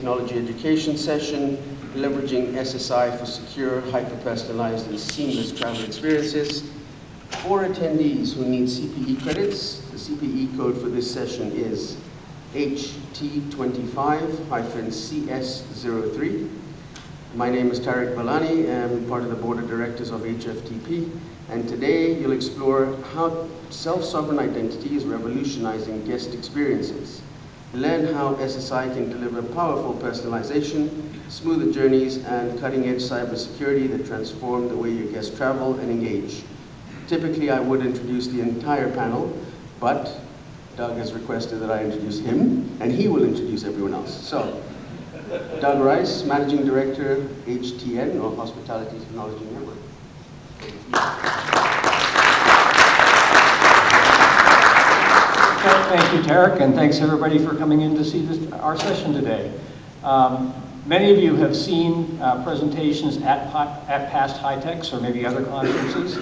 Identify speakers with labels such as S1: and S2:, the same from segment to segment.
S1: Technology education session, leveraging SSI for secure, hyper-personalized, and seamless travel experiences. For attendees who need CPE credits, the CPE code for this session is HT25-CS03. My name is Tariq Balani, I'm part of the Board of Directors of HFTP, and today you'll explore how self-sovereign identity is revolutionizing guest experiences. Learn how SSI can deliver powerful personalization, smoother journeys, and cutting-edge cybersecurity that transform the way your guests travel and engage. Typically, I would introduce the entire panel, but Doug has requested that I introduce him, and he will introduce everyone else. So, Doug Rice, Managing Director, HTN, or Hospitality Technology Network.
S2: Thank you, Tariq, and thanks everybody for coming in to see our session today. Many of you have seen presentations at past HITECs or maybe other conferences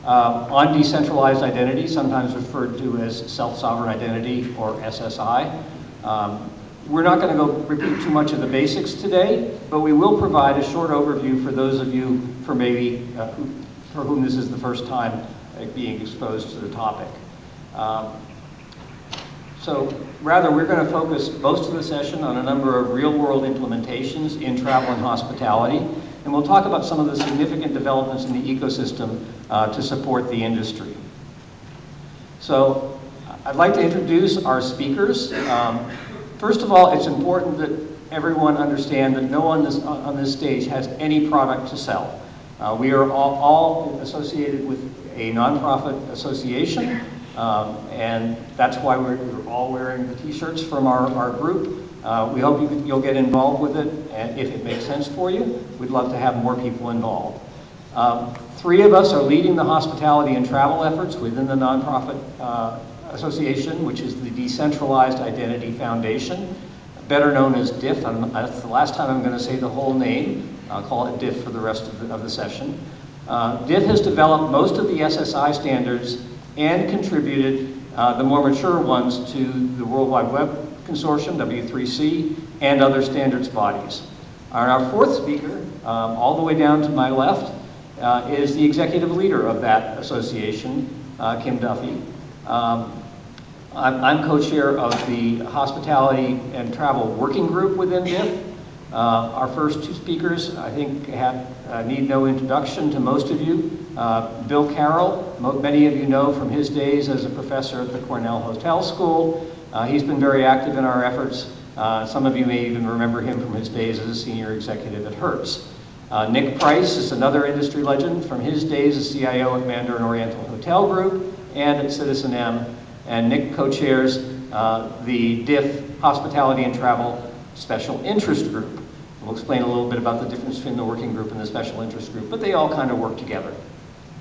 S2: on decentralized identity, sometimes referred to as self-sovereign identity or SSI. We're not going to go repeat too much of the basics today, but we will provide a short overview for those of you for whom this is the first time being exposed to the topic. So rather, we're going to focus most of the session on a number of real-world implementations in travel and hospitality, and we'll talk about some of the significant developments in the ecosystem to support the industry. So I'd like to introduce our speakers. First of all, it's important that everyone understand that no one on this stage has any product to sell. We are all associated with a nonprofit association, and that's why we're all wearing the t-shirts from our group. We hope you'll get involved with it, and if it makes sense for you, we'd love to have more people involved. Three of us are leading the hospitality and travel efforts within the nonprofit association, which is the Decentralized Identity Foundation, better known as DIF. That's the last time I'm going to say the whole name. I'll call it DIF for the rest of the session. DIF has developed most of the SSI standards and contributed the more mature ones to the World Wide Web Consortium, W3C, and other standards bodies. Our fourth speaker, all the way down to my left, is the executive leader of that association, Kim Duffy. I'm co-chair of the Hospitality and Travel Working Group within DIF. Our first two speakers, I think, need no introduction to most of you. Bill Carroll, many of you know from his days as a professor at the Cornell Hotel School. He's been very active in our efforts. Some of you may even remember him from his days as a senior executive at Hertz. Nick Price is another industry legend from his days as CIO at Mandarin Oriental Hotel Group and at Citizen M. And Nick co-chairs the DIF Hospitality and Travel Special Interest Group. We'll explain a little bit about the difference between the working group and the special interest group, but they all kind of work together.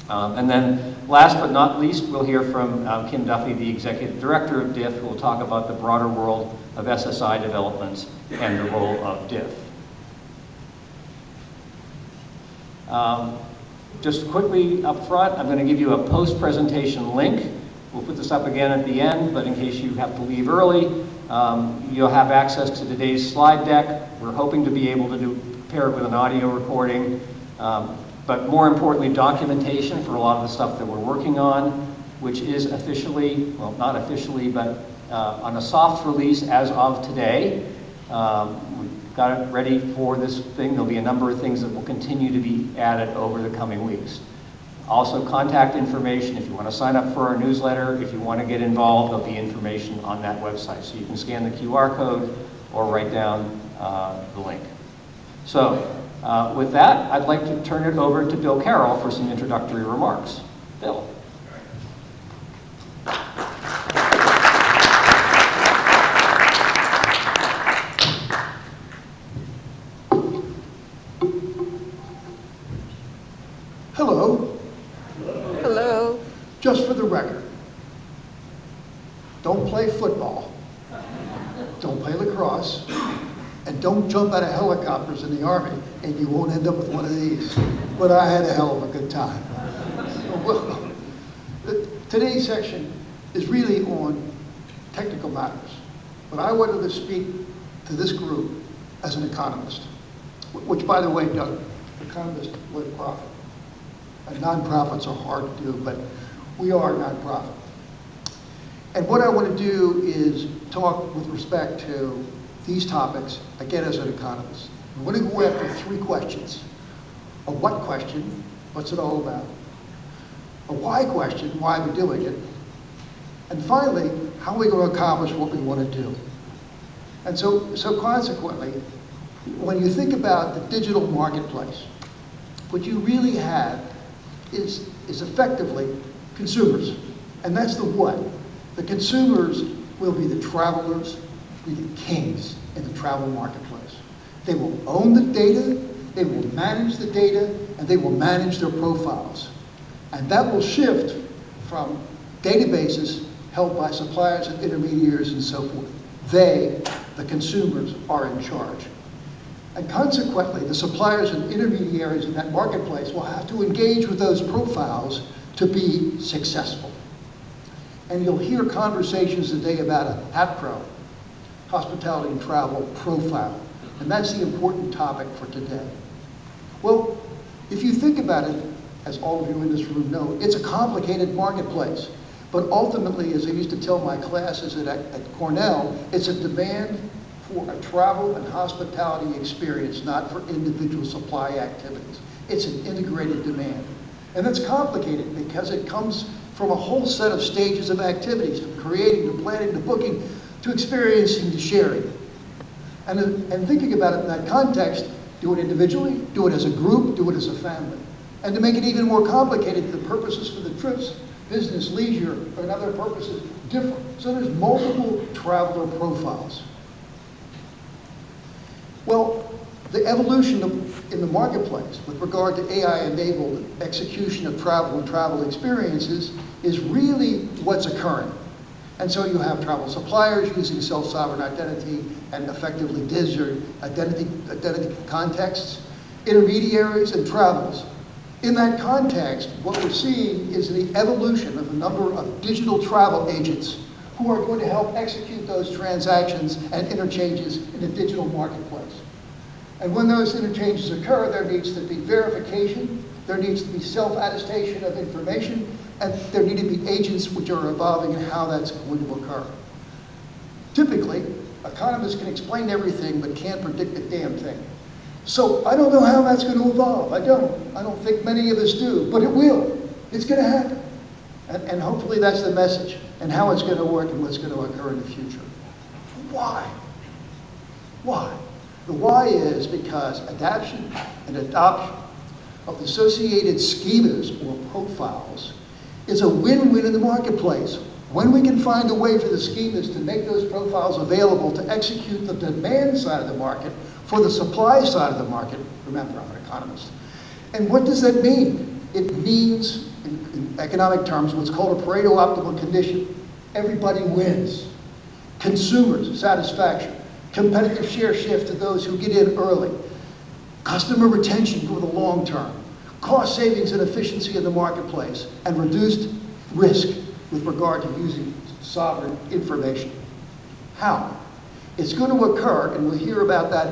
S2: And then last but not least, we'll hear from Kim Duffy, the Executive Director of DIF, who will talk about the broader world of SSI developments and the role of DIF. Just quickly up front, I'm going to give you a post-presentation link. We'll put this up again at the end, but in case you have to leave early, you'll have access to today's slide deck. We're hoping to be able to pair it with an audio recording, but more importantly, documentation for a lot of the stuff that we're working on, which is officially, well, not officially, but on a soft release as of today. We've got it ready for this thing. There'll be a number of things that will continue to be added over the coming weeks. Also, contact information if you want to sign up for our newsletter. If you want to get involved, there'll be information on that website. So you can scan the QR code or write down the link. So with that, I'd like to turn it over to Bill Carroll for some introductory remarks. Bill.
S3: Hello.
S4: Hello.
S3: Just for the record, don't play football, don't play lacrosse, and don't jump out of helicopters in the Army, and you won't end up with one of these. But I had a hell of a good time. Well, today's section is really on technical matters, but I wanted to speak to this group as an economist, which, by the way, economists live profit. And nonprofits are hard to do, but we are nonprofit. And what I want to do is talk with respect to these topics, again, as an economist. I want to go after 3 questions. A what question, what's it all about? A why question, why are we doing it? And finally, how are we going to accomplish what we want to do? And so consequently, when you think about the digital marketplace, what you really have is effectively consumers. And that's the what. The consumers will be the travelers, be the kings in the travel marketplace. They will own the data, they will manage the data, and they will manage their profiles. And that will shift from databases held by suppliers and intermediaries and so forth. They, the consumers, are in charge. And consequently, the suppliers and intermediaries in that marketplace will have to engage with those profiles to be successful. And you'll hear conversations today about a HAPPRO, hospitality and travel profile. And that's the important topic for today. Well, if you think about it, as all of you in this room know, it's a complicated marketplace. But ultimately, as I used to tell my classes at Cornell, it's a demand for a travel and hospitality experience, not for individual supply activities. It's an integrated demand. And it's complicated because it comes from a whole set of stages of activities, from creating to planning to booking to experiencing to sharing. And thinking about it in that context, do it individually, do it as a group, do it as a family. And to make it even more complicated, the purposes for the trips, business, leisure, and other purposes, different. So there's multiple traveler profiles. Well, the evolution in the marketplace with regard to AI-enabled execution of travel and travel experiences is really what's occurring. And so you have travel suppliers using self-sovereign identity and effectively DIS or identity contexts, intermediaries, and travelers. In that context, what we're seeing is the evolution of a number of digital travel agents who are going to help execute those transactions and interchanges in the digital marketplace. And when those interchanges occur, there needs to be verification, there needs to be self-attestation of information, and there need to be agents which are evolving in how that's going to occur. Typically, economists can explain everything but can't predict a damn thing. So I don't know how that's going to evolve. I don't think many of us do, but it will. It's going to happen. And hopefully that's the message, and how it's going to work and what's going to occur in the future. Why? Why? The why is because adaption and adoption of associated schemas or profiles is a win-win in the marketplace. When we can find a way for the schemas to make those profiles available to execute the demand side of the market for the supply side of the market. Remember, I'm an economist. And what does that mean? It means, in economic terms, what's called a Pareto optimal condition. Everybody wins. Consumers, satisfaction. Competitive share shift to those who get in early. Customer retention for the long term. Cost savings and efficiency in the marketplace. And reduced risk with regard to using sovereign information. How? It's going to occur, and we'll hear about that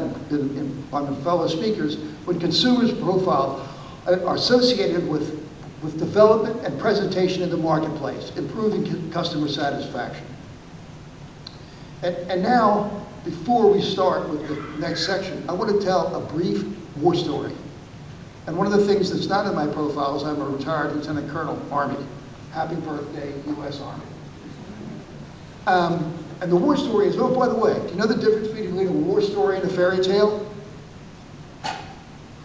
S3: on the fellow speakers, when consumers' profiles are associated with development and presentation in the marketplace, improving customer satisfaction. And now, before we start with the next section, I want to tell a brief war story. And one of the things that's not in my profile is I'm a retired Lieutenant Colonel, Army. Happy birthday, U.S. Army. And the war story is, oh, by the way, do you know the difference between a war story and a fairy tale?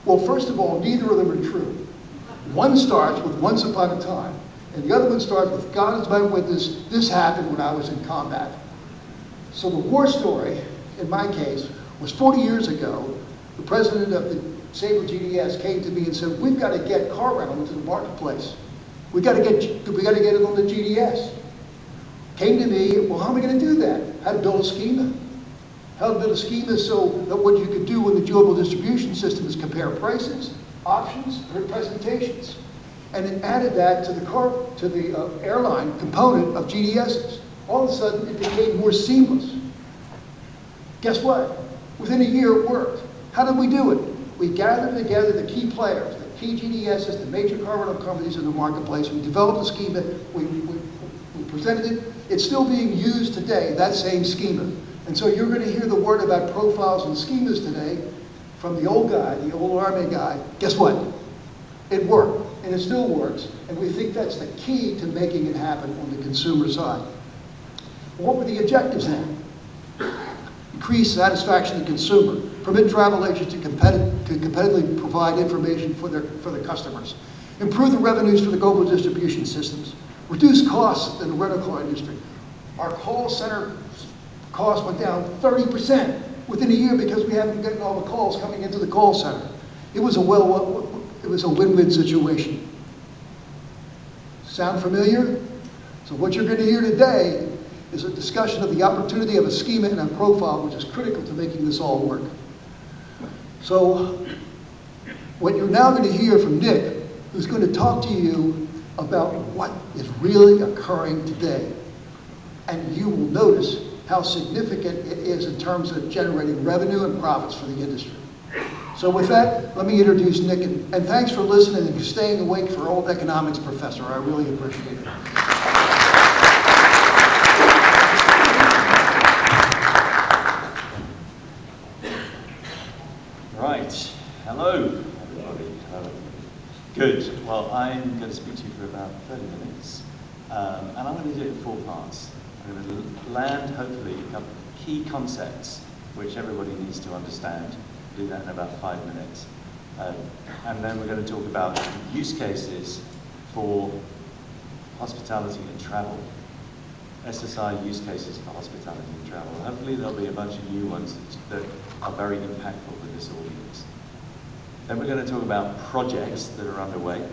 S3: Well, first of all, neither of them are true. One starts with once upon a time, and the other one starts with God is my witness, this happened when I was in combat. So the war story, in my case, was 40 years ago. The president of the Sable GDS came to me and said, we've got to get car rental into the marketplace. We got to get it on the GDS. Came to me, well, how am I going to do that? How to build a schema. How to build a schema so that what you could do in the global distribution system is compare prices, options, and presentations. And it added that to the airline component of GDSs. All of a sudden, it became more seamless. Guess what? Within a year, it worked. How did we do it? We gathered together the key players, the key GDSs, the major car rental companies in the marketplace. We developed a schema. We presented it. It's still being used today, that same schema. And so you're going to hear the word about profiles and schemas today from the old guy, the old Army guy. Guess what? It worked, and it still works. And we think that's the key to making it happen on the consumer side. What were the objectives then? Increase satisfaction of the consumer, permit travel agents to competitively provide information for their customers, improve the revenues for the global distribution systems, reduce costs in the rental car industry. Our call center costs went down 30% within a year because we haven't gotten all the calls coming into the call center. It was a win-win situation. Sound familiar? So what you're going to hear today is a discussion of the opportunity of a schema and a profile, which is critical to making this all work. So what you're now going to hear from Nick, who's going to talk to you about what is really occurring today. And you will notice how significant it is in terms of generating revenue and profits for the industry. So with that, let me introduce Nick, and thanks for listening and staying awake for old economics professor. I really appreciate it.
S5: Right. Hello, everybody. Hello. Good. Well, I'm going to speak to you for about 30 minutes, and I'm going to do it in 4 parts. I'm going to land, hopefully, a couple of key concepts which everybody needs to understand. Do that in about 5 minutes. And then we're going to talk about use cases for hospitality and travel. SSI use cases for hospitality and travel. Hopefully there'll be a bunch of new ones that are very impactful with this audience. Then we're going to talk about projects that are underway,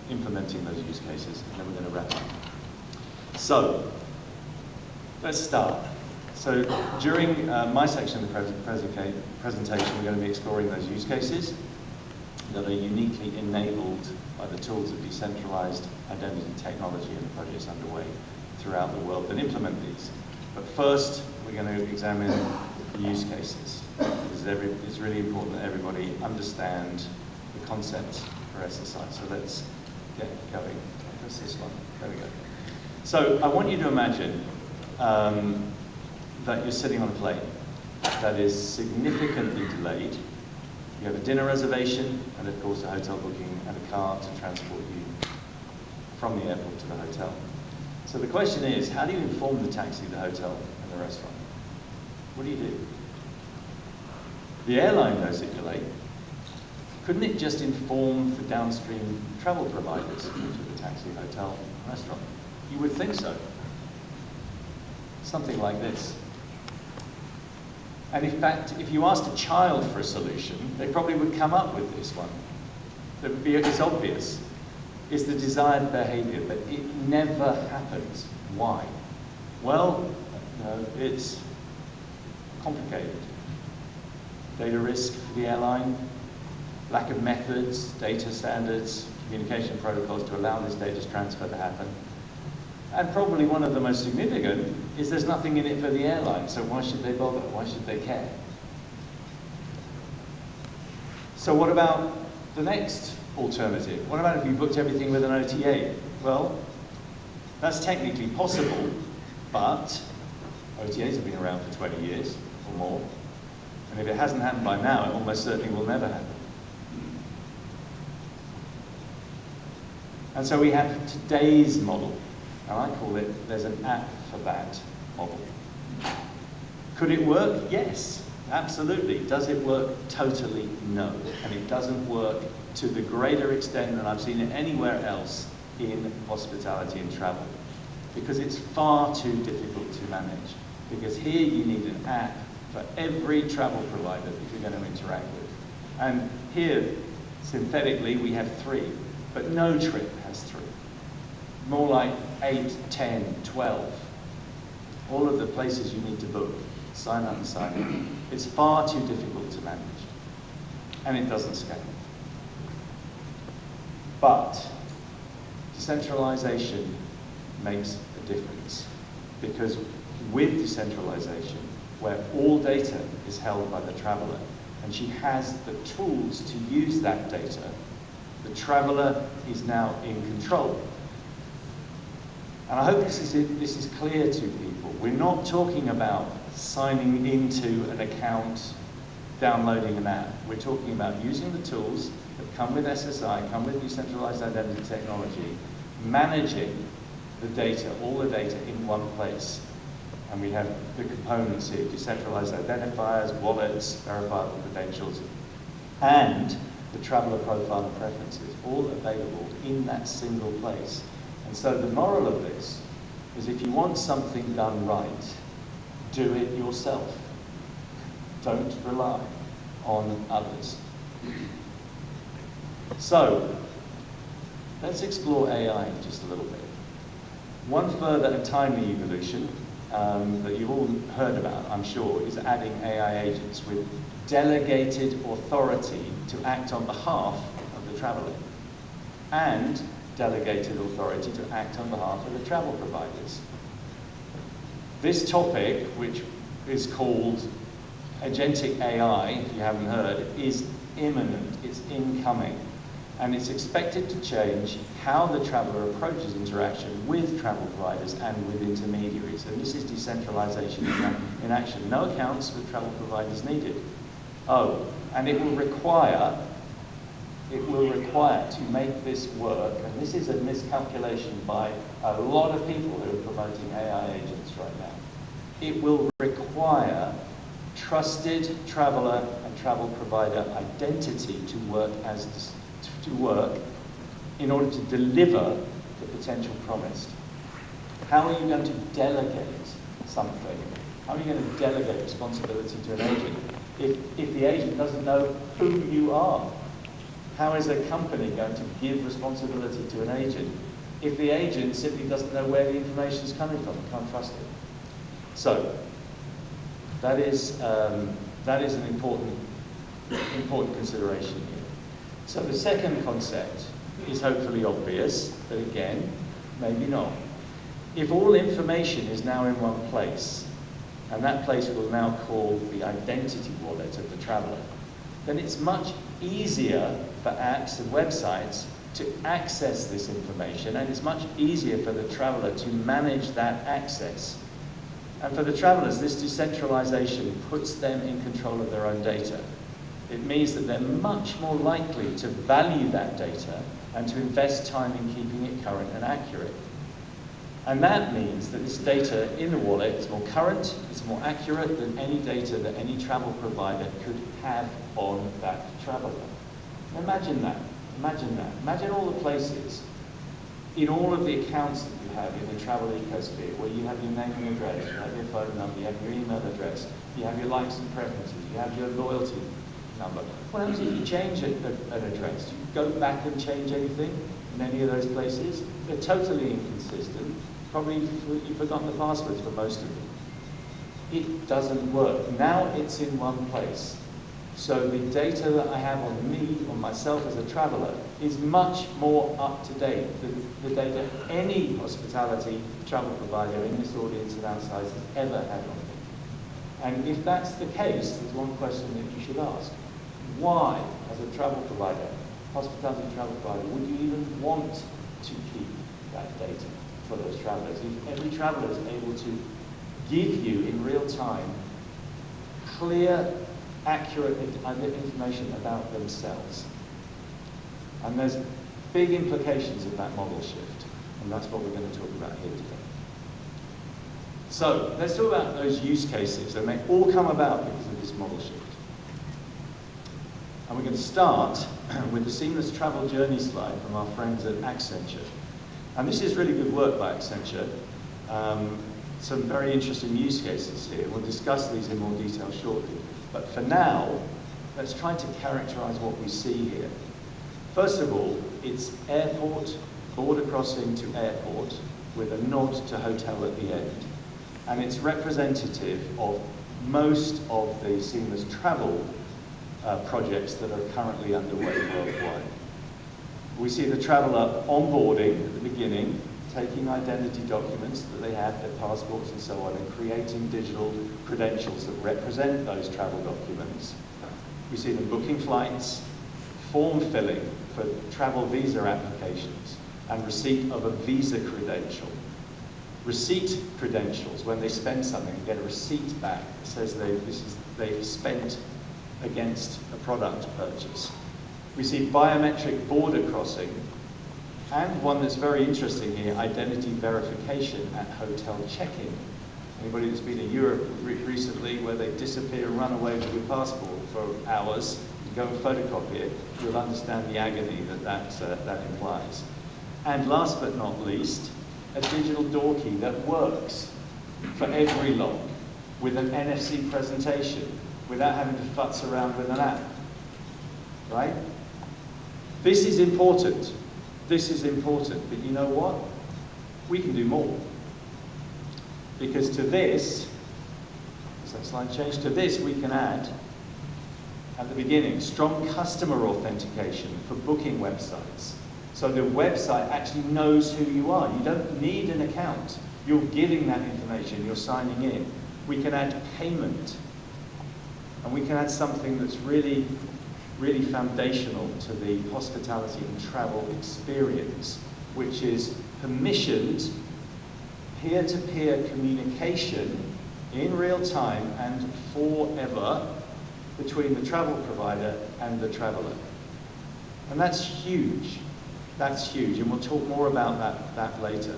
S5: implementing those use cases, and then we're going to wrap up. So, let's start. So during my section of the presentation, we're going to be exploring those use cases that are uniquely enabled by the tools of decentralized identity technology and the projects underway throughout the world that implement these. But first, we're going to examine the use cases. It's really important that everybody understand the concepts for SSI. So let's get going. What's this one? There we go. So I want you to imagine that you're sitting on a plane that is significantly delayed. You have a dinner reservation and of course a hotel booking and a car to transport you from the airport to the hotel. So the question is, how do you inform the taxi, the hotel and the restaurant? What do you do? The airline knows that you're late. Couldn't it just inform the downstream travel providers, which are the taxi, hotel, and restaurant? You would think so. Something like this. And in fact, if you asked a child for a solution, they probably would come up with this one. That would be, it's obvious. It's the desired behavior, but it never happens. Why? Well, it's complicated. Data risk for the airline, lack of methods, data standards, communication protocols to allow this data transfer to happen. And probably one of the most significant is there's nothing in it for the airline, so why should they bother? Why should they care? So what about the next alternative? What about if you booked everything with an OTA? Well, that's technically possible, but OTAs have been around for 20 years or more. And if it hasn't happened by now, it almost certainly will never happen. And so we have today's model. And I call it, there's an app for that model. Could it work? Yes, absolutely. Does it work? Totally no. And it doesn't work to the greater extent than I've seen it anywhere else in hospitality and travel. Because it's far too difficult to manage. Because here you need an app for every travel provider that you're going to interact with. And here, synthetically, we have 3, but no trip has 3. More like 8, 10, 12. All of the places you need to book, sign up and sign in. It's far too difficult to manage. And it doesn't scale. But decentralization makes a difference. Because with decentralization, where all data is held by the traveller, and she has the tools to use that data. The traveller is now in control. And I hope this is clear to people. We're not talking about signing into an account, downloading an app. We're talking about using the tools that come with SSI, come with decentralized identity technology, managing the data, all the data in one place. And we have the components here: decentralized identifiers, wallets, verifiable credentials, and the traveller profile and preferences, all available in that single place. And so the moral of this is, if you want something done right, do it yourself. Don't rely on others. So, let's explore AI just a little bit. One further and timely evolution that you've all heard about, I'm sure, is adding AI agents with delegated authority to act on behalf of the traveller, and delegated authority to act on behalf of the travel providers. This topic, which is called agentic AI, if you haven't heard, is imminent, it's incoming, and it's expected to change how the traveller approaches interaction with travel providers and with intermediaries. And this is decentralization in action. No accounts with travel providers needed. Oh, and it will require to make this work, and this is a miscalculation by a lot of people who are promoting AI agents right now. It will require trusted traveller and travel provider identity to work in order to deliver the potential promised. How are you going to delegate something? How are you going to delegate responsibility to an agent if the agent doesn't know who you are? How is a company going to give responsibility to an agent if the agent simply doesn't know where the information is coming from and can't trust it? So that is an important consideration here. So the second concept is hopefully obvious, but again, maybe not. If all information is now in one place, and that place we'll now call the identity wallet of the traveller, then it's much easier for apps and websites to access this information, and it's much easier for the traveller to manage that access. And for the travellers, this decentralization puts them in control of their own data. It means that they're much more likely to value that data and to invest time in keeping it current and accurate. And that means that this data in the wallet is more current, it's more accurate than any data that any travel provider could have on that traveller. Imagine that. Imagine that. Imagine all the places in all of the accounts that you have in the travel ecosphere, where you have your name and address, you have your phone number, you have your email address, you have your likes and preferences, you have your loyalty number. What happens if you change an address? Do you go back and change anything in any of those places? They're totally inconsistent. Probably you've forgotten the passwords for most of them. It doesn't work. Now it's in one place. So the data that I have on me, on myself as a traveller, is much more up to date than the data any hospitality travel provider in this audience and outside has ever had on me. And if that's the case, there's one question that you should ask. Why, as a travel provider, hospitality travel provider, would you even want to keep that data for those travellers? If every traveller is able to give you in real time clear, accurate information about themselves. And there's big implications of that model shift, and that's what we're going to talk about here today. So let's talk about those use cases, and they all come about because of this model shift. And we're going to start with the seamless travel journey slide from our friends at Accenture. And this is really good work by Accenture. Some very interesting use cases here. We'll discuss these in more detail shortly. But for now, let's try to characterize what we see here. First of all, it's airport, border crossing to airport, with a nod to hotel at the end. And it's representative of most of the seamless travel projects that are currently underway worldwide. We see the traveller onboarding at the beginning, taking identity documents that they have, their passports and so on, and creating digital credentials that represent those travel documents. We see them booking flights, form filling for travel visa applications, and receipt of a visa credential. Receipt credentials, when they spend something, get a receipt back that says they've spent against a product purchase. We see biometric border crossing, and one that's very interesting here, identity verification at hotel check-in. Anybody that's been in Europe recently, where they disappear and run away with your passport for hours, you go and photocopy it, you'll understand the agony that implies. And last but not least, a digital door key that works for every lock with an NFC presentation without having to futz around with an app, right? This is important. This is important, but you know what? We can do more. Because to this, does that slide change? To this we can add, at the beginning, strong customer authentication for booking websites. So the website actually knows who you are. You don't need an account. You're giving that information, you're signing in. We can add payment. And we can add something that's really, really foundational to the hospitality and travel experience, which is permissioned peer-to-peer communication in real time and forever between the travel provider and the traveler. And that's huge. That's huge, and we'll talk more about that later.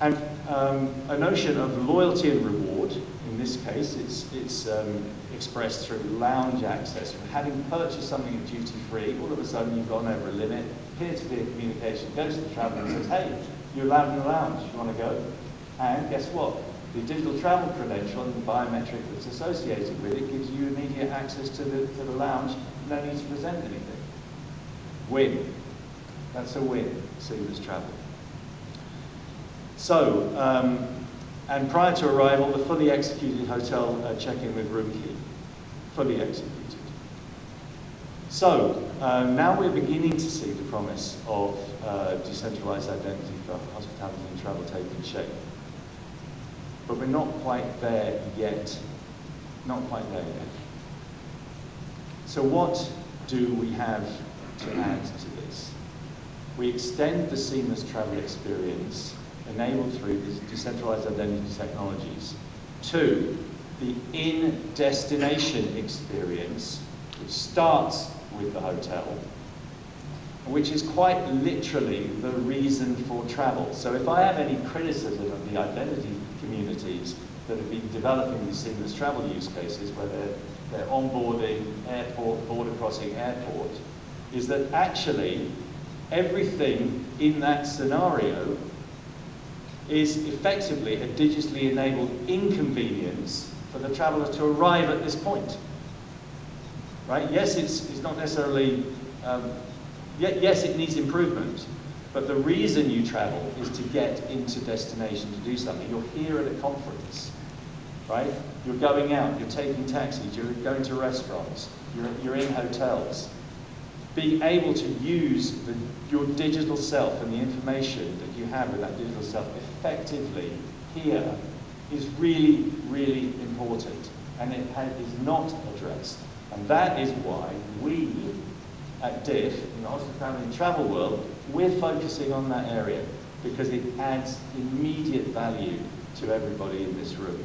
S5: And a notion of loyalty and reward, in this case, it's expressed through lounge access. From having purchased something at duty free, all of a sudden you've gone over a limit, peer-to-peer communication, goes to the traveller and says, hey, you're allowed in the lounge, you want to go? And guess what? The digital travel credential and the biometric that's associated with it gives you immediate access to the lounge, no need to present anything. Win. That's a win, seamless travel. So, and prior to arrival, the fully executed hotel check-in with room key. Fully executed. So, now we're beginning to see the promise of decentralized identity for hospitality and travel taking shape. But we're not quite there yet. Not quite there yet. So what do we have to add to this? We extend the seamless travel experience enabled through these decentralized identity technologies to the in-destination experience, which starts with the hotel, which is quite literally the reason for travel. So if I have any criticism of the identity communities that have been developing these seamless travel use cases, where they're onboarding, airport, border crossing, airport, is that actually everything in that scenario is effectively a digitally enabled inconvenience for the traveller to arrive at this point. Right? Yes, it's not necessarily, yes, it needs improvement, but the reason you travel is to get into destination to do something. You're here at a conference, right? You're going out, you're taking taxis, you're going to restaurants, you're in hotels. Being able to use your digital self and the information that you have with that digital self effectively here is really, really important, and it is not addressed. And that is why we at DIF, in the hospitality and travel world, we're focusing on that area, because it adds immediate value to everybody in this room.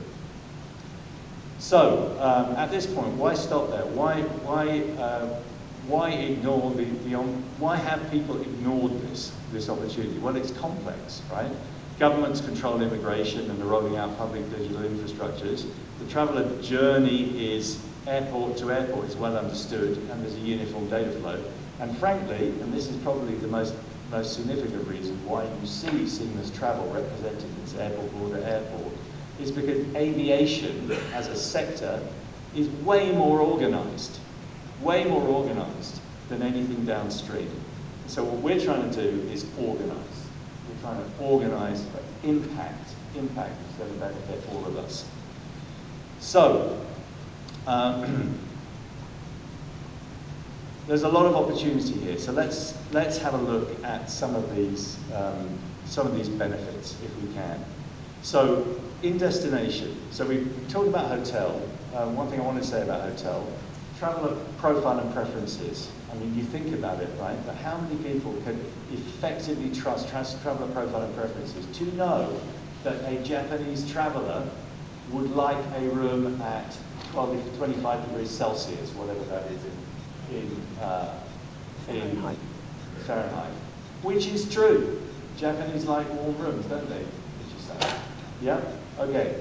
S5: So, at this point, why stop there? Why ignore why have people ignored this opportunity? Well, it's complex, right? Governments control immigration and they're rolling out public digital infrastructures. The traveller journey is airport to airport, it's well understood, and there's a uniform data flow. And frankly, and this is probably the most significant reason why you see seamless travel represented as airport, border, airport, is because aviation as a sector is way more organised than anything downstream. So what we're trying to do is organise. We're trying to organise for impact is going to benefit all of us. So, there's a lot of opportunity here. So let's have a look at some of these benefits if we can. So in destination, so we've talked about hotel. One thing I want to say about hotel, traveler profile and preferences. I mean, you think about it, right? But how many people can effectively trust traveler profile and preferences to know that a Japanese traveler would like a room at 25 degrees Celsius, whatever that is in Fahrenheit, which is true. Japanese like warm rooms, don't they? Did you say? Yeah? Okay.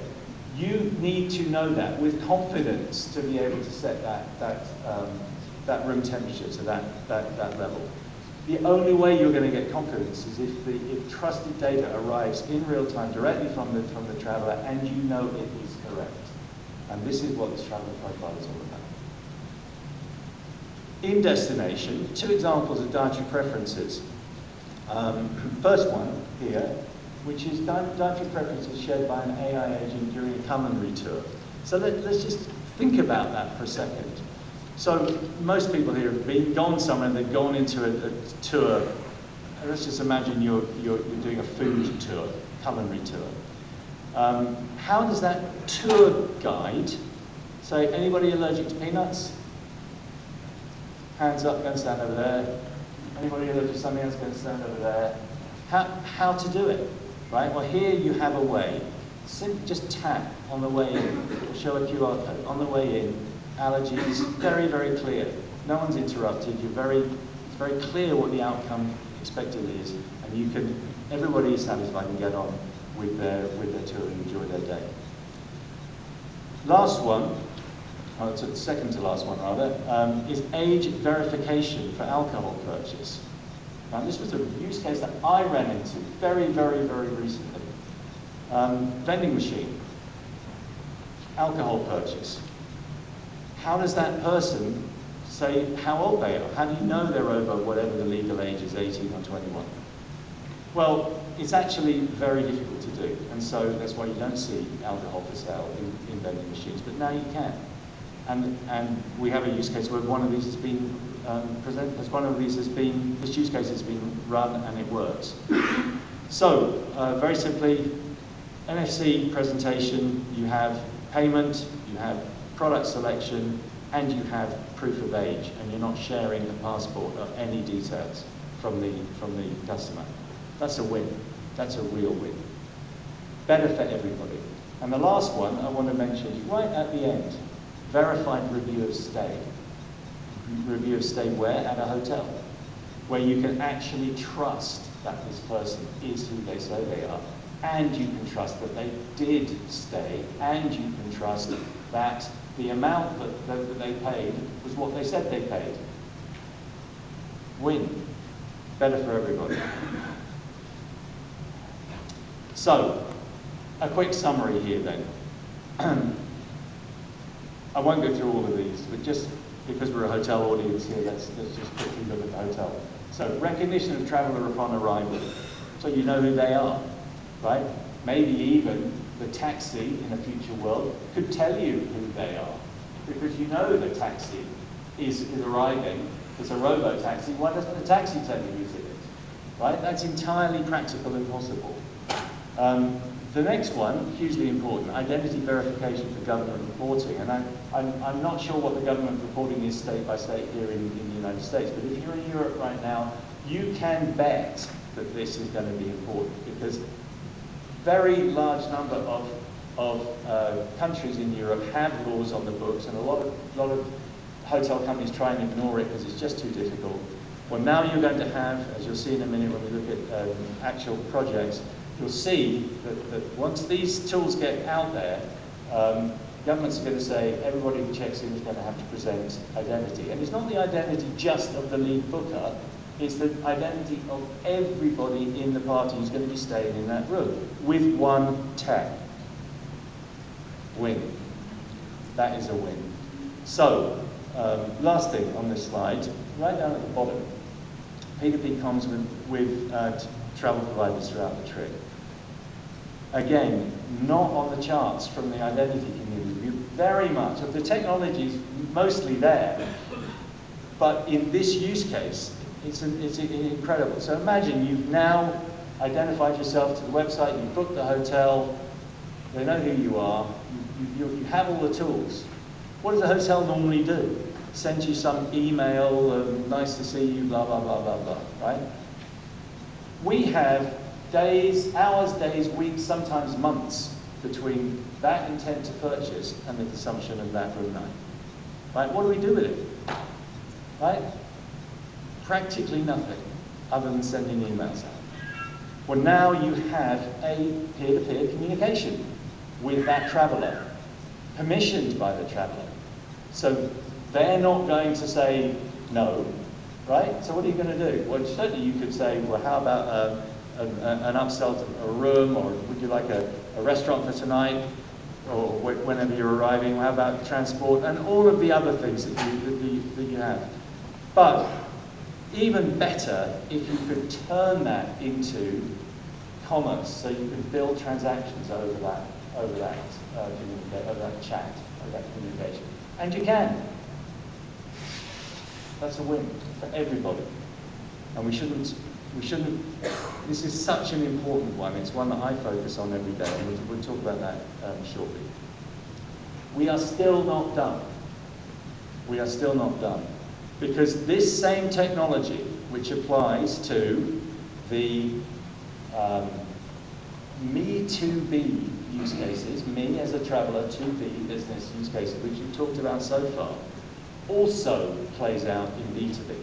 S5: You need to know that with confidence to be able to set that room temperature to that level. The only way you're going to get confidence is if trusted data arrives in real time directly from the traveler and you know it is correct. And this is what this traveler profile is all about. In destination, 2 examples of dietary preferences. First one here, which is dietary preferences shared by an AI agent during a culinary tour. So let's just think about that for a second. So most people here have gone somewhere and they've gone into a tour. Let's just imagine you're doing a food tour, culinary tour. How does that tour guide say, anybody allergic to peanuts? Hands up, go and stand over there. Anybody allergic to something else, go and stand over there. How to do it, right? Well, here you have a way. Simply just tap on the way in, or show a QR code on the way in. Allergies, very, very clear. No one's interrupted. It's very clear what the outcome expected is, and everybody is satisfied and get on with their tour and enjoy their day. Last one, second to last one rather, is age verification for alcohol purchase. Now this was a use case that I ran into very, very, very recently. Vending machine, alcohol purchase. How does that person say how old they are? How do you know they're over whatever the legal age is, 18 or 21? Well, it's actually very difficult to do, and so that's why you don't see alcohol for sale in vending machines, but now you can. And we have a use case where one of these has been presented, this use case has been run and it works. So, very simply, NFC presentation, you have payment, you have product selection, and you have proof of age, and you're not sharing a passport or any details from the customer. That's a win. That's a real win. Better for everybody. And the last one I want to mention is right at the end, verified review of stay. Review of stay where? At a hotel, where you can actually trust that this person is who they say they are, and you can trust that they did stay, and you can trust that the amount that they paid was what they said they paid. Win. Better for everybody. So, a quick summary here then. I won't go through all of these, but just because we're a hotel audience here, let's just quickly look at the hotel. So, recognition of traveller upon arrival. So you know who they are, right? Maybe even the taxi in a future world could tell you who they are, because you know the taxi is arriving. It's a robo-taxi. Why doesn't the taxi tell you who's in it? Right? That's entirely practical and possible. The next one, hugely important, identity verification for government reporting. And I'm not sure what the government reporting is state by state here in the United States, but if you're in Europe right now, you can bet that this is going to be important, because very large number of countries in Europe have laws on the books, and a lot of hotel companies try and ignore it because it's just too difficult. Well, now you're going to have, as you'll see in a minute when we look at actual projects, you'll see that once these tools get out there, governments are going to say everybody who checks in is going to have to present identity. And it's not the identity just of the lead booker, it's the identity of everybody in the party who's going to be staying in that room with one tap. Win. That is a win. So, last thing on this slide, right down at the bottom, P2P comes with travel providers throughout the trip. Again, not on the charts from the identity community. Very much of the technology is mostly there. But in this use case, it's incredible. So imagine you've now identified yourself to the website, you've booked the hotel, they know who you are, you have all the tools. What does the hotel normally do? Send you some email, nice to see you, blah, blah, blah, blah, blah, right? We have days, hours, days, weeks, sometimes months between that intent to purchase and the consumption of that room night. Right? What do we do with it? Right? Practically nothing other than sending emails out. Well, now you have a peer-to-peer communication with that traveller, permissioned by the traveller. So they're not going to say no, right? So what are you going to do? Well, certainly you could say, well, how about an upsell to a room, or would you like a restaurant for tonight, or whenever you're arriving? How about transport, and all of the other things that you have. But even better, if you could turn that into commerce, so you can build transactions over that chat, over that communication, and you can. That's a win for everybody, and we shouldn't. This is such an important one. It's one that I focus on every day, and we'll talk about that shortly. We are still not done. We are still not done, because this same technology, which applies to the me to B use cases, me as a traveller to B business use cases, which we've talked about so far, also plays out in B2B.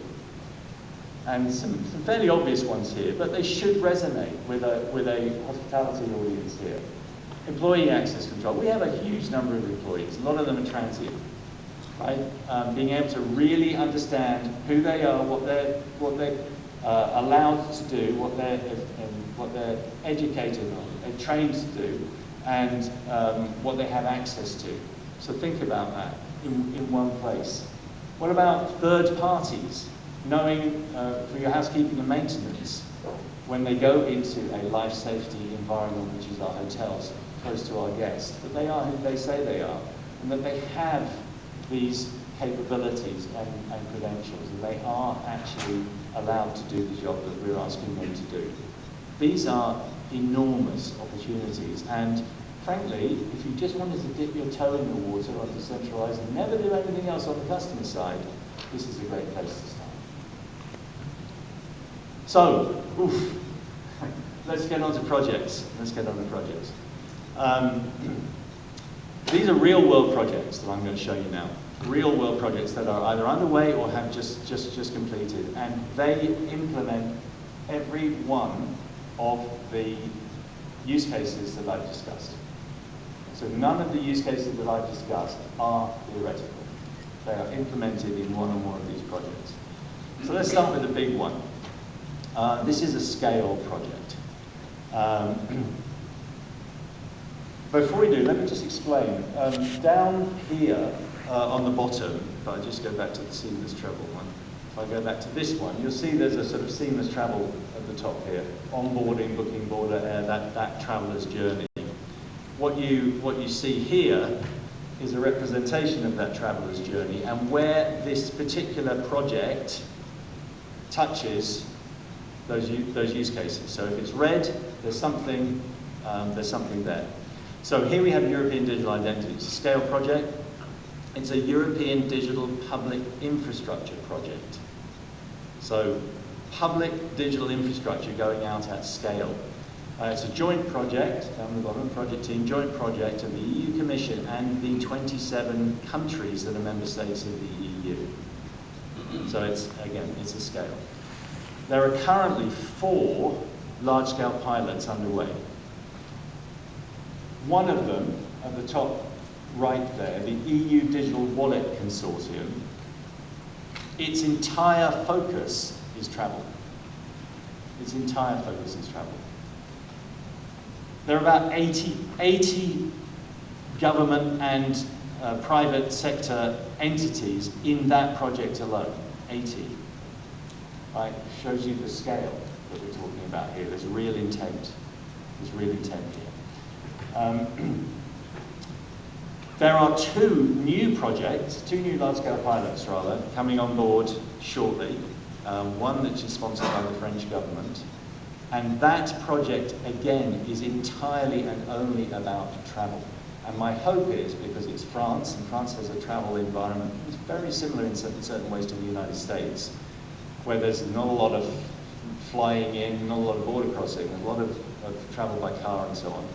S5: And some fairly obvious ones here, but they should resonate with a hospitality audience here. Employee access control. We have a huge number of employees. A lot of them are transient, right? Being able to really understand who they are, what they're allowed to do, what they're educated on, they're trained to do, and what they have access to. So think about that in one place. What about third parties? Knowing for your housekeeping and maintenance, when they go into a life safety environment, which is our hotels, close to our guests, that they are who they say they are, and that they have these capabilities and credentials, and they are actually allowed to do the job that we're asking them to do. These are enormous opportunities, and frankly, if you just wanted to dip your toe in the water on Decentralized and never do anything else on the customer side, this is a great place to start. So, let's get on to projects. These are real-world projects that I'm going to show you now. Real-world projects that are either underway or have just completed, and they implement every one of the use cases that I've discussed. So none of the use cases that I've discussed are theoretical. They are implemented in one or more of these projects. So let's start with the big one. This is a scale project. Before we do, let me just explain. Down here on the bottom, if I just go back to the seamless travel one, if I go back to this one, you'll see there's a sort of seamless travel at the top here. Onboarding, booking, border air, that traveller's journey. What you see here is a representation of that traveller's journey and where this particular project touches those use cases. So if it's red, there's something there. So here we have European Digital Identity. It's a scale project. It's a European Digital Public Infrastructure project. So public digital infrastructure going out at scale. It's a joint project, down the bottom, project team, joint project of the EU Commission and the 27 countries that are member states of the EU. So it's a scale. There are currently 4 large-scale pilots underway. One of them, at the top right there, the EU Digital Wallet Consortium, its entire focus is travel. Its entire focus is travel. There are about 80 government and private sector entities in that project alone. 80. Right? Shows you the scale that we're talking about here. There's real intent. There's real intent here. There are two new projects, two new large-scale pilots rather, coming on board shortly. One which is sponsored by the French government. And that project, again, is entirely and only about travel. And my hope is, because it's France, and France has a travel environment that's very similar in certain ways to the United States, where there's not a lot of flying in, not a lot of border crossing, a lot of travel by car and so on.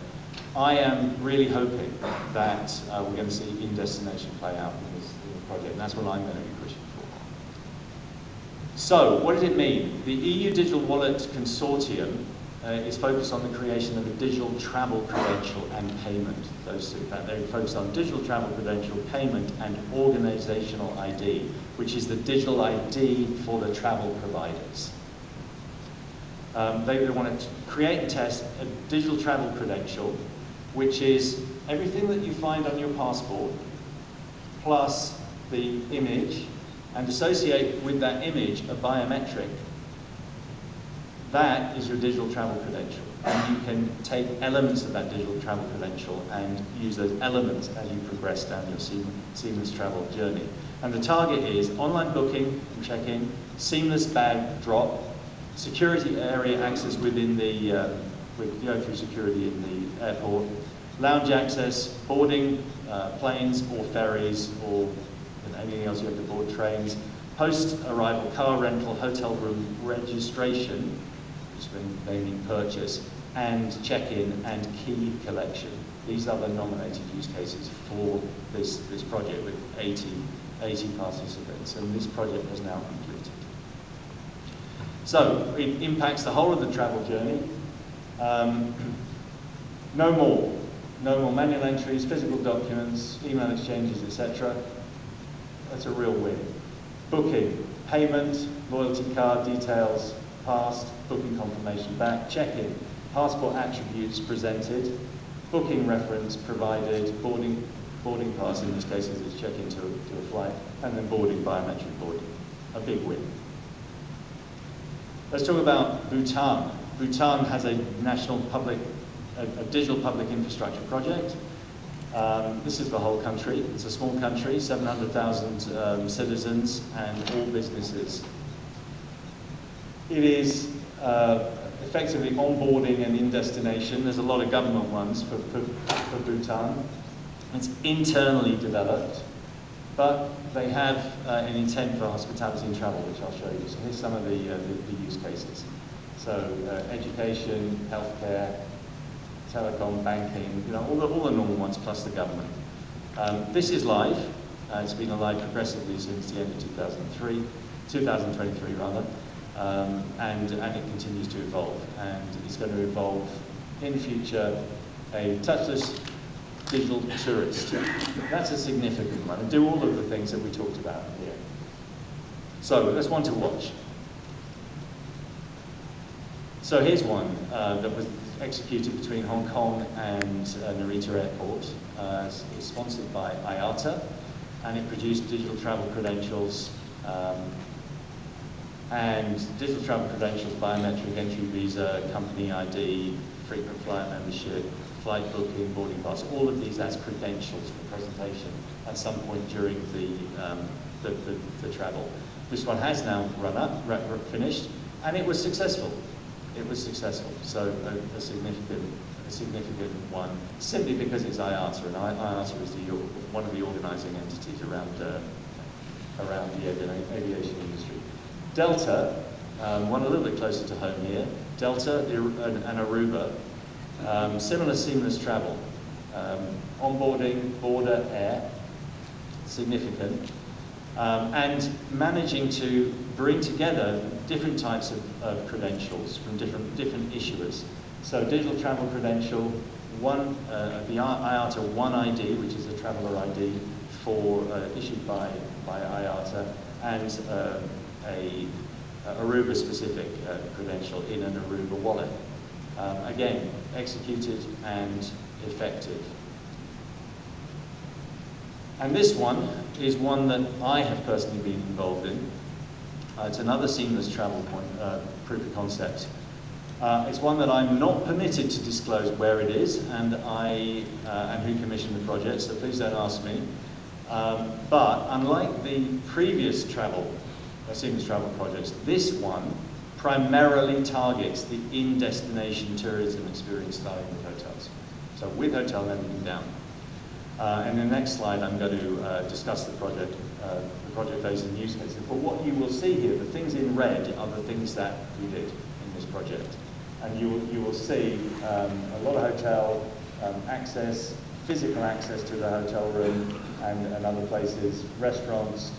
S5: I am really hoping that we're going to see in-destination play out in this project, and that's what I'm going to be pushing for. So, what does it mean? The EU Digital Wallet Consortium is focused on the creation of a digital travel credential and payment. Those two, they're focused on digital travel credential, payment, and organizational ID, which is the digital ID for the travel providers. They want to create and test a digital travel credential, which is everything that you find on your passport, plus the image, and associate with that image a biometric. That is your digital travel credential. And you can take elements of that digital travel credential and use those elements as you progress down your seamless travel journey. And the target is online booking and check-in, seamless bag drop, security area access within the, through security in the airport, lounge access, boarding planes or ferries or anything else you have to board, trains, post-arrival car rental, hotel room registration, which they mean purchase, and check-in and key collection. These are the nominated use cases for this project with 80 participants, and this project has now completed. So, it impacts the whole of the travel journey. No more manual entries, physical documents, email exchanges, etc. That's a real win. Booking, payment, loyalty card details passed, booking confirmation back, check-in, passport attributes presented, booking reference provided, boarding pass, in this case it's check-in to a flight, and then boarding, biometric boarding. A big win. Let's talk about Bhutan. Bhutan has a digital public infrastructure project. This is the whole country. It's a small country, 700,000 citizens and all businesses. It is effectively onboarding and in-destination. There's a lot of government ones for Bhutan. It's internally developed, but they have an intent for hospitality and travel, which I'll show you. So here's some of the use cases. So education, healthcare, telecom, banking, all the normal ones plus the government. This is live. It's been alive progressively since the end of 2023 rather, and it continues to evolve. And it's going to evolve in the future a touchless digital tourist. That's a significant one, and do all of the things that we talked about here. So that's one to watch. So here's one that was executed between Hong Kong and Narita Airport. It's sponsored by IATA, and it produced digital travel credentials biometric entry visa, company ID, frequent flyer membership, flight booking, boarding pass, all of these as credentials for presentation at some point during the travel. This one has now finished, and it was successful. It was successful, so a significant one, simply because it's IATA, and IATA is one of the organising entities around the aviation industry. Delta, one a little bit closer to home here, Delta and Aruba, similar seamless travel, onboarding, border, air, significant, and managing to bring together different types of credentials from different issuers. So digital travel credential, the IATA One ID, which is a traveller ID issued by IATA, and a Aruba specific credential in an Aruba wallet. Again, executed and effective. And this one is one that I have personally been involved in. It's another seamless travel proof of concept. It's one that I'm not permitted to disclose where it is, and who commissioned the project, so please don't ask me. But unlike the previous seamless travel projects, this one primarily targets the in-destination tourism experience starting with hotels. So with hotel ending down. And in the next slide, I'm going to discuss the project phase and use cases. But what you will see here, the things in red are the things that we did in this project. And you will see a lot of hotel access, physical access to the hotel room and other places, restaurants,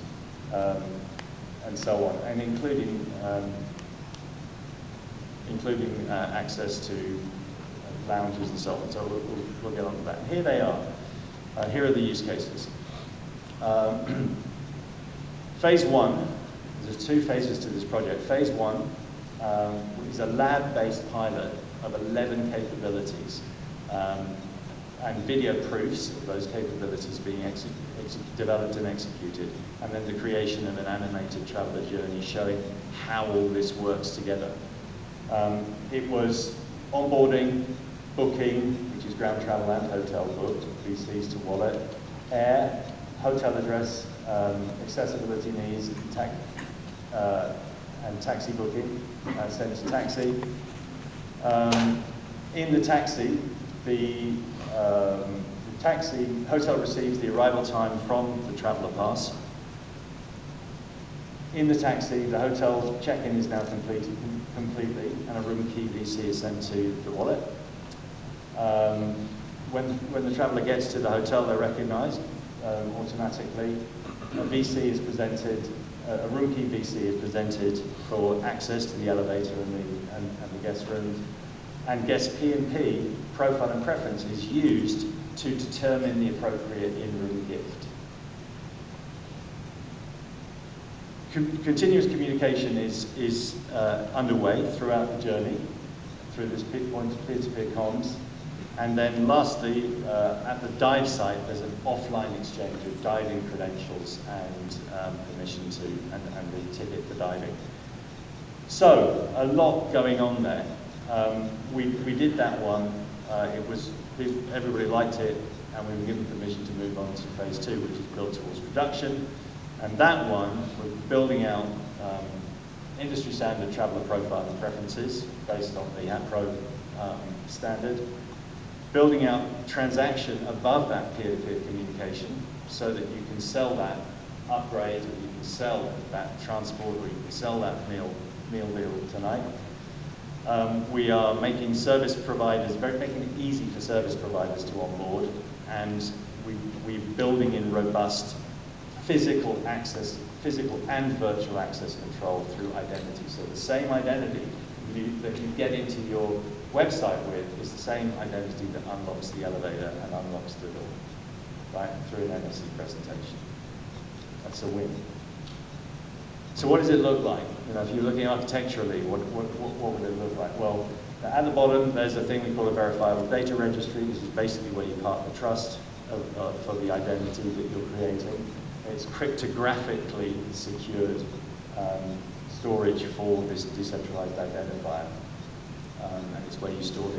S5: and so on, and including access to lounges and so on. So we'll get on to that. Here they are. Here are the use cases. Phase one, there's 2 phases to this project. Phase one is a lab-based pilot of 11 capabilities and video proofs of those capabilities being developed and executed, and then the creation of an animated traveler journey showing how all this works together. It was onboarding, booking, which is ground travel and hotel booked, VCs to wallet, air, hotel address, accessibility needs, and taxi booking, sent to taxi. In the taxi, the hotel receives the arrival time from the traveller pass. In the taxi, the hotel check-in is now completed completely, and a room key VC is sent to the wallet. When the traveller gets to the hotel, they're recognised automatically. A room key VC is presented for access to the elevator and the guest rooms. And guest P&P, profile and preference, is used to determine the appropriate in-room gift. Continuous communication is underway throughout the journey, through this point of peer-to-peer comms. And then lastly, at the dive site, there's an offline exchange of diving credentials and permission to, and the ticket for diving. So, a lot going on there. We did that one. Everybody liked it, and we were given permission to move on to phase 2, which is built towards production. And that one, we're building out industry standard traveller profile and preferences based on the APRO standard. Building out transaction above that peer-to-peer communication so that you can sell that upgrade, or you can sell that transport, or you can sell that meal deal tonight. We are making service providers, making it easy for service providers to onboard, and we're building in robust physical and virtual access control through identity. So the same identity that you get into your website with is the same identity that unlocks the elevator and unlocks the door, right, through an NFC presentation. That's a win. So what does it look like? If you're looking architecturally, what would it look like? Well, at the bottom, there's a thing we call a verifiable data registry. This is basically where you park the trust for the identity that you're creating. It's cryptographically secured storage for this decentralized identifier. And it's where you store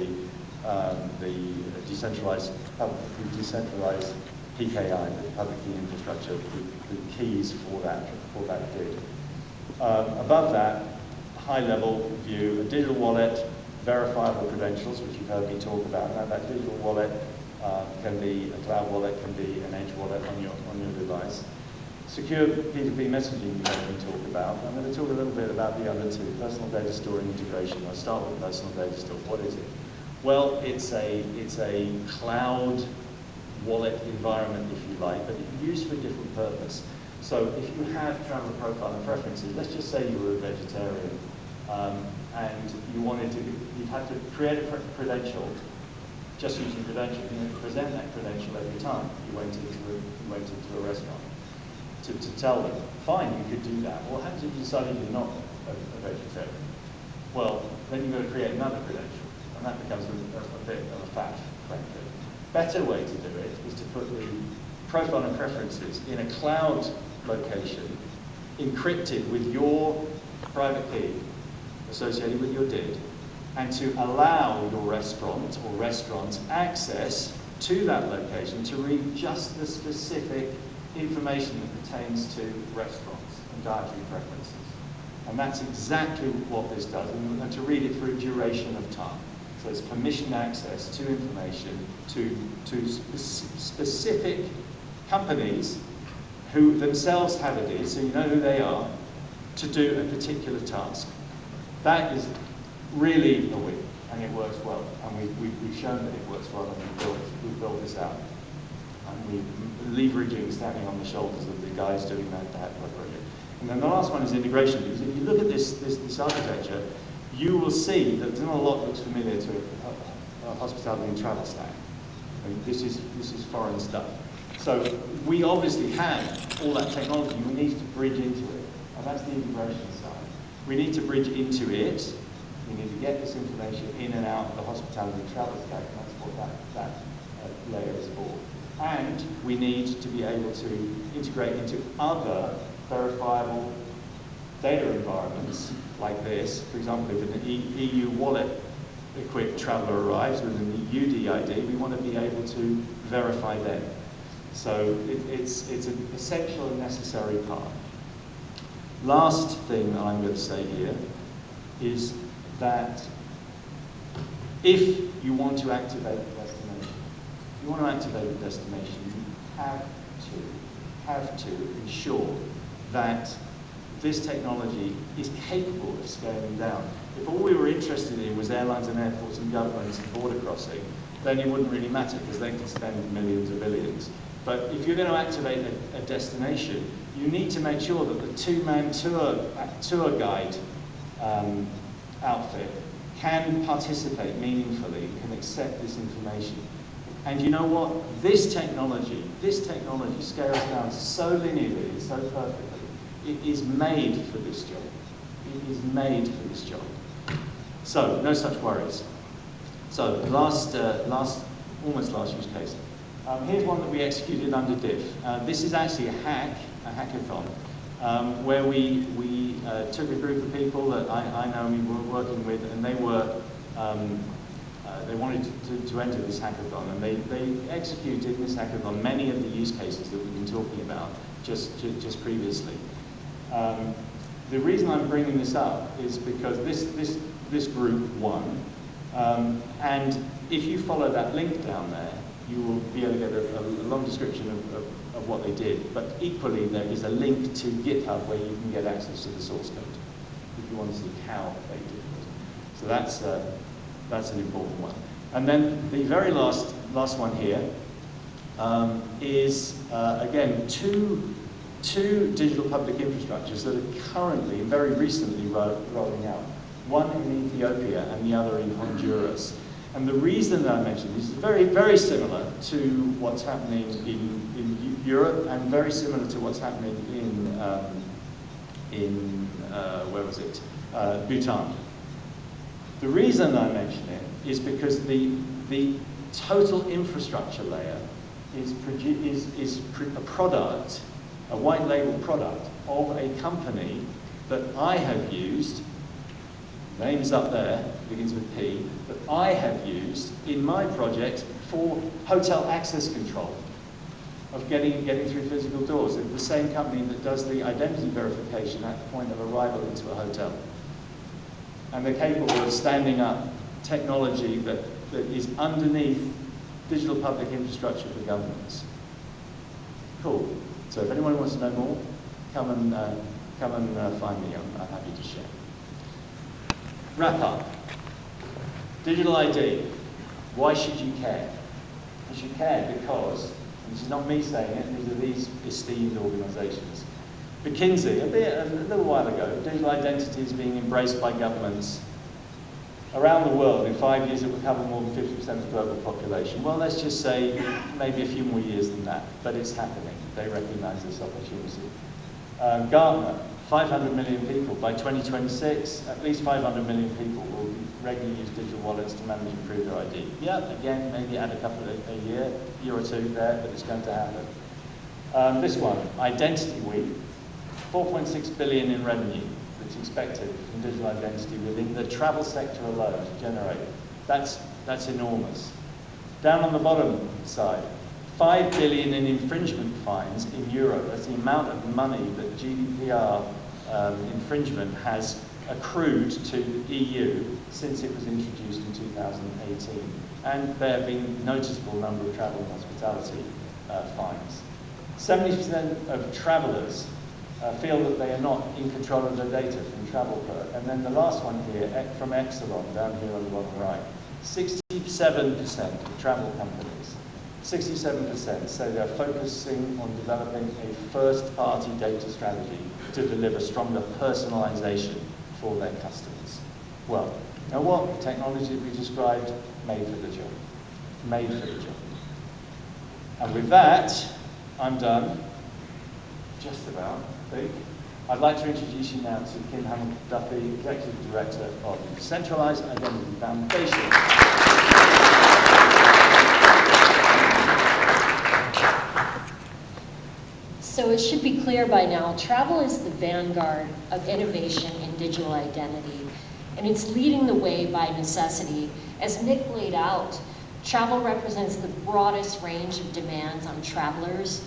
S5: the decentralized PKI, the public key infrastructure, the keys for that DID. Above that, high-level view, a digital wallet, verifiable credentials, which you've heard me talk about. Now, that digital wallet can be a cloud wallet, can be an edge wallet on your device. Secure P2P messaging you heard me talk about. I'm going to talk a little bit about the other two, personal data store and integration. I'll start with personal data store. What is it? Well, it's a cloud wallet environment, if you like, but it's used for a different purpose. So if you have traveler profile and preferences, let's just say you were a vegetarian, and you'd have to create a credential, just using credential, you had to present that credential every time you went into a restaurant to tell them, fine, you could do that. Well, what happens if you decided you're not a vegetarian? Well, then you've got to create another credential, and that becomes a bit of a faff, frankly. Better way to do it is to put the profile and preferences in a cloud location, encrypted with your private key associated with your DID, and to allow your restaurant or restaurants access to that location to read just the specific information that pertains to restaurants and dietary preferences. And that's exactly what this does, and to read it for a duration of time. So it's permissioned access to information to specific companies who themselves have it, so you know who they are, to do a particular task. That is really a win, and it works well. And we've shown that it works well, and we've built this out. And we're leveraging, standing on the shoulders of the guys doing that project. And then the last one is integration, because if you look at this architecture, you will see that not a lot looks familiar to a hospitality and travel stack. I mean, this is foreign stuff. So we obviously have all that technology. We need to bridge into it, and that's the integration side. We need to bridge into it. We need to get this information in and out of the hospitality and travel stack, and that's what that layer is for. And we need to be able to integrate into other verifiable data environments like this. For example, if an EU wallet-equipped traveller arrives with an EU DID, we want to be able to verify them. So it's an essential and necessary part. Last thing I'm going to say here is that if you want to activate the destination, you have to ensure that this technology is capable of scaling down. If all we were interested in was airlines and airports and governments and border crossing, then it wouldn't really matter, because they can spend millions or billions. But if you're going to activate a destination, you need to make sure that the two-man tour guide outfit can participate meaningfully, can accept this information. And you know what? This technology scales down so linearly, so perfectly. It is made for this job. It is made for this job. So, no such worries. So, almost last use case. Here's one that we executed under DIF. This is actually a hackathon, where we took a group of people that I know we were working with, and they wanted to enter this hackathon, and they executed in this hackathon many of the use cases that we've been talking about just previously. The reason I'm bringing this up is because this group won, and if you follow that link down there, you will be able to get a long description of what they did. But equally, there is a link to GitHub where you can get access to the source code if you want to see how they did it. So that's an important one. And then the very last one here is again two digital public infrastructures that are currently, very recently rolling out. One in Ethiopia and the other in Honduras. And the reason that I mention this is very, very similar to what's happening in Europe, and very similar to what's happening in Bhutan. The reason I mention it is because the total infrastructure layer is a product, a white label product of a company that I have used. Name is up there, begins with P, that I have used in my project for hotel access control, of getting through physical doors. It's the same company that does the identity verification at the point of arrival into a hotel. And they're capable of standing up technology that is underneath digital public infrastructure for governments. Cool. So if anyone wants to know more, come and find me. I'm happy to share. Wrap up. Digital ID. Why should you care? You should care because, and this is not me saying it, these are these esteemed organisations. McKinsey, a little while ago, digital identity is being embraced by governments around the world. In 5 years it will cover more than 50% of the global population. Well, let's just say maybe a few more years than that, but it's happening. They recognise this opportunity. Gartner, 500 million people. By 2026, at least 500 million people will regularly use digital wallets to manage and prove their ID. Yeah, again, maybe add a couple a year or two there, but it's going to happen. This one, Identity Week, 4.6 billion in revenue that's expected from digital identity within the travel sector alone to generate. That's enormous. Down on the bottom side, 5 billion in infringement fines in Europe. That's the amount of money that GDPR infringement has accrued to the EU since it was introduced in 2018. And there have been noticeable number of travel and hospitality fines. 70% of travellers feel that they are not in control of their data from TravelPerk. And then the last one here, from Epsilon, down here on the bottom right, 67% of travel companies, 67% say they're focusing on developing a first-party data strategy to deliver stronger personalization for their customers. Well, now what? The technology we described, made for the job. Made for the job. And with that, I'm done. Just about, I think. I'd like to introduce you now to Kim Duffy, Executive Director of the Decentralized Identity Foundation.
S6: So it should be clear by now, travel is the vanguard of innovation in digital identity, and it's leading the way by necessity. As Nick laid out, travel represents the broadest range of demands on travelers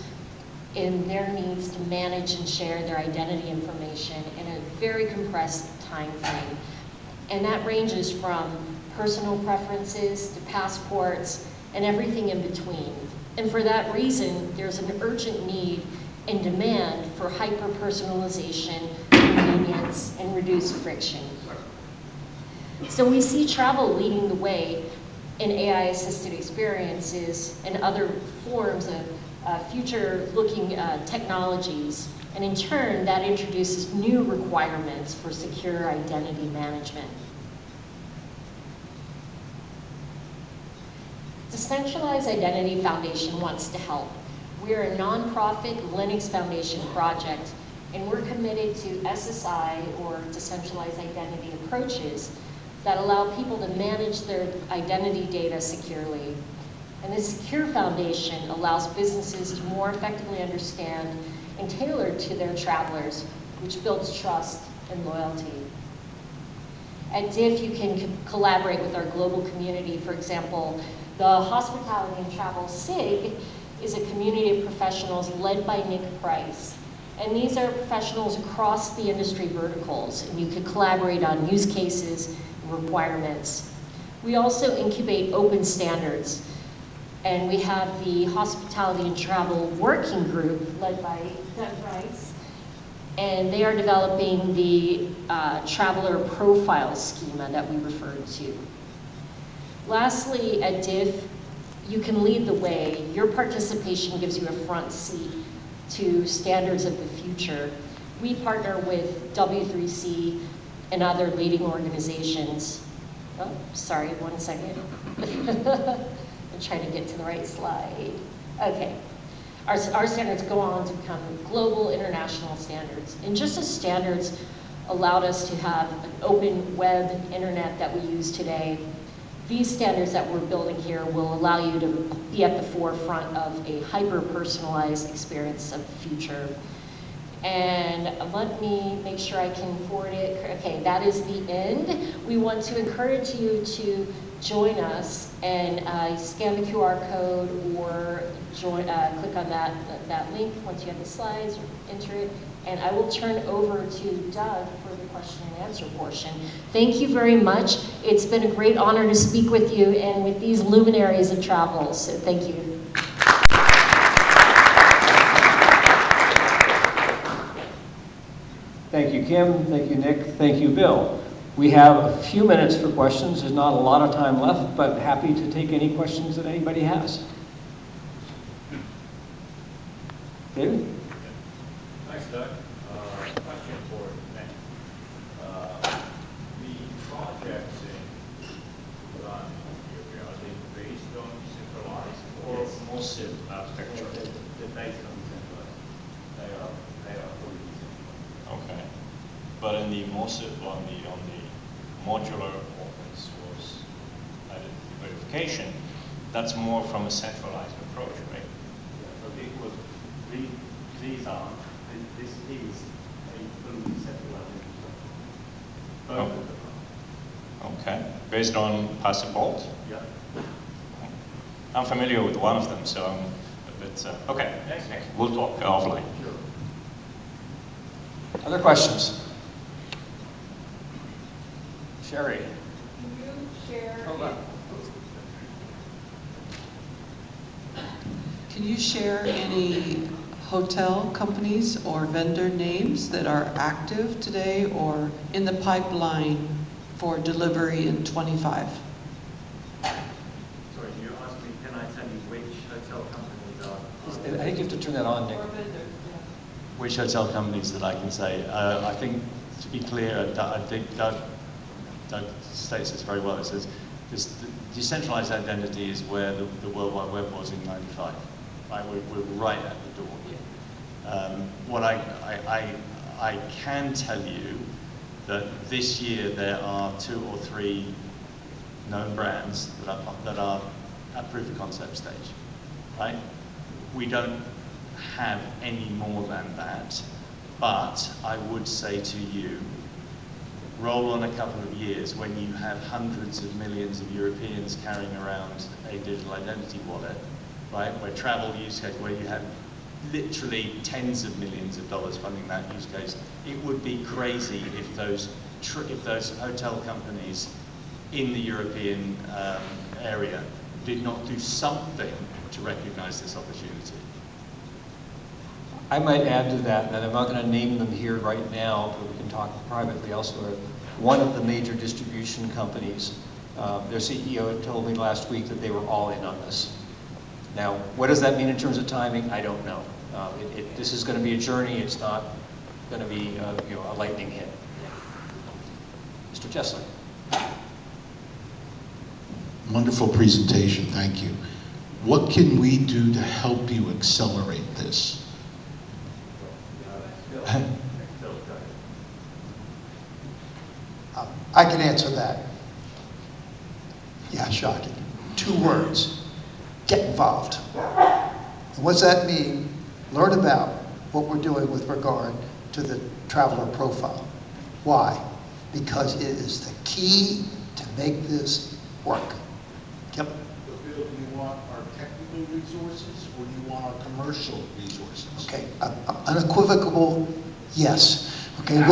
S6: in their needs to manage and share their identity information in a very compressed time frame. And that ranges from personal preferences to passports and everything in between. And for that reason, there's an urgent need and demand for hyper-personalization, convenience, and reduced friction. So we see travel leading the way in AI-assisted experiences and other forms of future-looking technologies, and in turn, that introduces new requirements for secure identity management. Decentralized Identity Foundation wants to help. We're a nonprofit Linux Foundation project, and we're committed to SSI, or decentralized identity approaches, that allow people to manage their identity data securely. And this secure foundation allows businesses to more effectively understand and tailor to their travelers, which builds trust and loyalty. At DIF, you can collaborate with our global community. For example, the Hospitality and Travel SIG is a community of professionals led by Nick Price. And these are professionals across the industry verticals, and you can collaborate on use cases and requirements. We also incubate open standards, and we have the Hospitality and Travel Working Group led by Doug Rice, and they are developing the traveler profile schema that we referred to. Lastly, at DIF, you can lead the way. Your participation gives you a front seat to standards of the future. We partner with W3C and other leading organizations. Oh, sorry, 1 second. I'm trying to get to the right slide. Okay. Our standards go on to become global international standards. And just as standards allowed us to have an open web internet that we use today, these standards that we're building here will allow you to be at the forefront of a hyper-personalized experience of the future. And let me make sure I can forward it. Okay, that is the end. We want to encourage you to join us and scan the QR code or join, click on that link once you have the slides, or enter it. And I will turn over to Doug for the question and answer portion. Thank you very much. It's been a great honor to speak with you and with these luminaries of travel, so thank you.
S2: Thank you, Kim. Thank you, Nick. Thank you, Bill. We have a few minutes for questions. There's not a lot of time left, but happy to take any questions that anybody has. David?
S7: Thanks, Doug. Question for Nick. The projects in run here, are they based on decentralized or massive architecture? They're based on decentralized. They are fully decentralized.
S8: Okay. But in the massive, on the modular open source identity verification, that's more from a centralized approach, right?
S7: Yeah, so these are, this is a fully centralized infrastructure.
S8: based on passport.
S5: Yeah.
S8: I'm familiar with one of them, so okay. Next. We'll talk offline.
S5: Sure.
S2: Other questions? Sherry.
S9: Can you share?
S2: Hold on.
S9: Can you share any hotel companies or vendor names that are active today or in the pipeline for delivery in 25?
S5: Sorry, you asked me, can I tell you which hotel companies are?
S2: I think you have to turn that on, Nick.
S9: Or vendor, yeah.
S5: Which hotel companies that I can say? I think, to be clear, I think Doug states this very well. It says, the decentralized identity is where the World Wide Web was in '95. Right? We're right at the door here. What I can tell you that this year there are 2 or 3 known brands that are at proof of concept stage. Right? We don't have any more than that, but I would say to you, roll on a couple of years when you have hundreds of millions of Europeans carrying around a digital identity wallet, right, where travel use case, where you have literally tens of millions of dollars funding that use case. It would be crazy if those hotel companies in the European area did not do something to recognize this opportunity.
S2: I might add to that, and I'm not going to name them here right now, but we can talk privately elsewhere. One of the major distribution companies, their CEO told me last week that they were all in on this. Now, what does that mean in terms of timing? I don't know. This is going to be a journey. It's not going to be a lightning hit. Mr. Chesler.
S10: Wonderful presentation, thank you. What can we do to help you accelerate this?
S3: I can answer that. Yeah, shocking. 2 words. Get involved. And what's that mean? Learn about what we're doing with regard to the traveler profile. Why? Because it is the key to make this work. Yep.
S10: Bill, do you want our technical resources or do you want our commercial resources?
S3: Okay, unequivocal yes. Okay,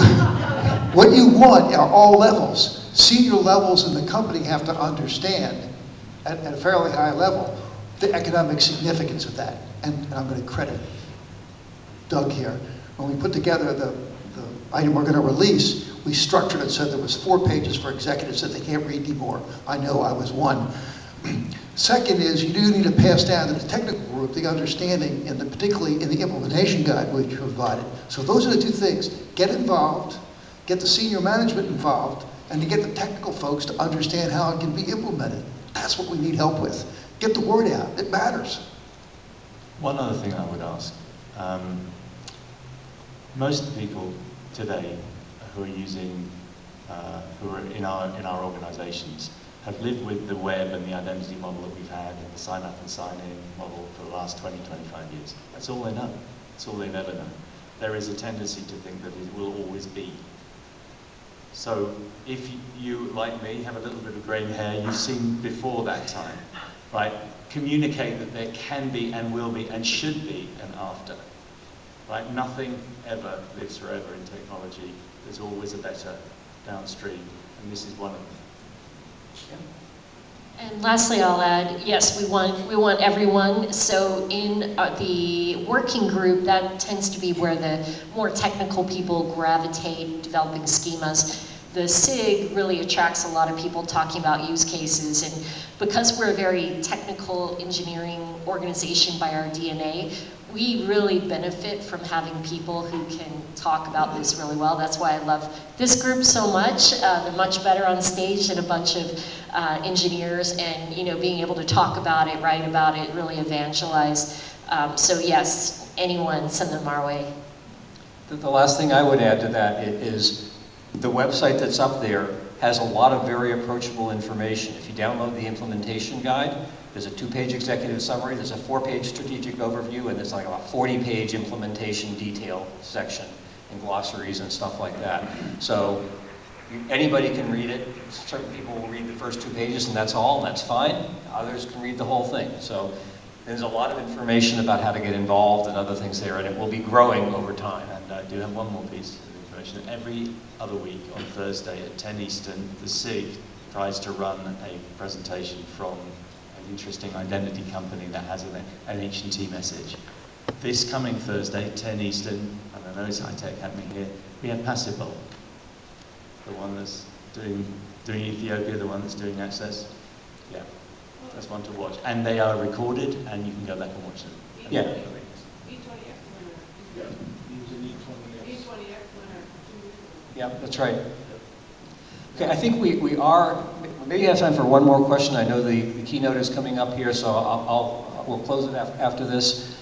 S3: what you want are all levels. Senior levels in the company have to understand at a fairly high level the economic significance of that. And I'm going to credit Doug here. When we put together the item we're going to release, we structured it so there was 4 pages for executives that they can't read anymore. I know I was one. Second is you do need to pass down to the technical group the understanding, particularly in the implementation guide which you provided. So those are the 2 things. Get involved, get the senior management involved, and to get the technical folks to understand how it can be implemented. That's what we need help with. Get the word out. It matters.
S5: One other thing I would ask. Most people today who are using, who are in our organizations have lived with the web and the identity model that we've had and the sign up and sign in model for the last 20, 25 years. That's all they know. That's all they've ever known. There is a tendency to think that it will always be. So if you, like me, have a little bit of grey hair, you've seen before that time, right? Communicate that there can be and will be and should be an after, right? Nothing ever lives forever in technology. There's always a better downstream, and this is one of them.
S6: And lastly, I'll add, yes, we want everyone. So in the working group, that tends to be where the more technical people gravitate, developing schemas. The SIG really attracts a lot of people talking about use cases, and because we're a very technical engineering organization by our DNA, we really benefit from having people who can talk about this really well. That's why I love this group so much. They're much better on stage than a bunch of engineers, and being able to talk about it, write about it, really evangelize. So yes, anyone, send them our way.
S2: The last thing I would add to that is the website that's up there has a lot of very approachable information. If you download the implementation guide, there's a 2-page executive summary, there's a 4-page strategic overview, and there's like a 40-page implementation detail section and glossaries and stuff like that. So Anybody can read it. Certain people will read the first 2 pages and that's all, and that's fine. Others can read the whole thing. So there's a lot of information about how to get involved and other things there, and it will be growing over time. And I do have one more piece of information. Every other week on Thursday at 10 Eastern, the SIG tries to run a presentation from an interesting identity company that has an H&T message. This coming Thursday, 10 Eastern, and I know it's HITEC happening here, we have Passable, the one that's doing Ethiopia, the one that's doing Access. Yeah, that's one to watch. And they are recorded, and you can go back and watch them. Yeah.
S9: E20F winner.
S2: Yeah, that's right. Okay, I think we are, maybe have time for one more question. I know the keynote is coming up here, so we'll close it after this.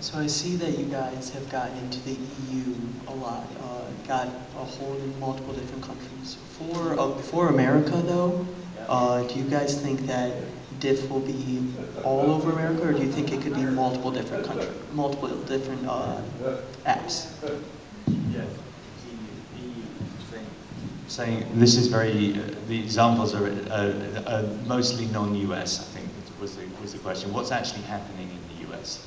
S11: So I see that you guys have gotten into the EU a lot, got a hold in multiple different countries. For America though, do you guys think that DIF will be all over America, or do you think it could be multiple different countries, multiple different apps?
S5: Yeah, saying this is very, the examples are mostly non-US, I think was the question. What's actually happening in the US?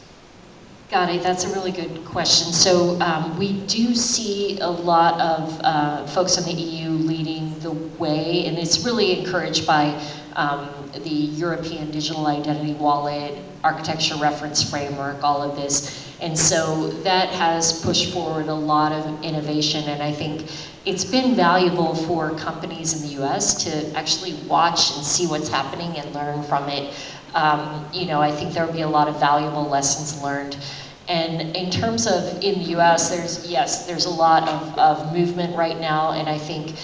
S6: Got it. That's a really good question. So we do see a lot of folks in the EU leading the way, and it's really encouraged by the European Digital Identity Wallet, Architecture Reference Framework, all of this. And so that has pushed forward a lot of innovation, and I think it's been valuable for companies in the US to actually watch and see what's happening and learn from it. You know, I think there will be a lot of valuable lessons learned. And in terms of in the US, there's a lot of movement right now, and I think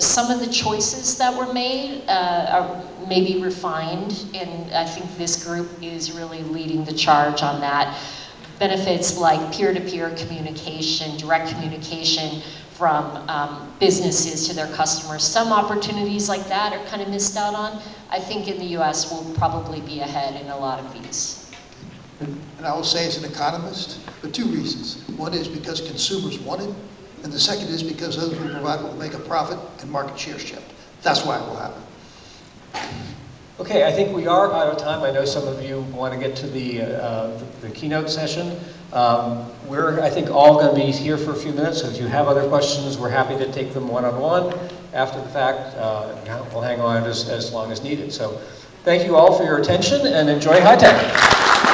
S6: some of the choices that were made are maybe refined, and I think this group is really leading the charge on that. Benefits like peer-to-peer communication, direct communication from businesses to their customers. Some opportunities like that are kind of missed out on. I think in the US we'll probably be ahead in a lot of these.
S3: And I will say as an economist, for 2 reasons. One is because consumers want it, and the second is because those who provide it will make a profit and market share shift. That's why it will happen.
S2: Okay, I think we are out of time. I know some of you want to get to the keynote session. We're, I think, all going to be here for a few minutes, so if you have other questions, we're happy to take them one-on-one after the fact. We'll hang on as long as needed. So thank you all for your attention, and enjoy HITEC.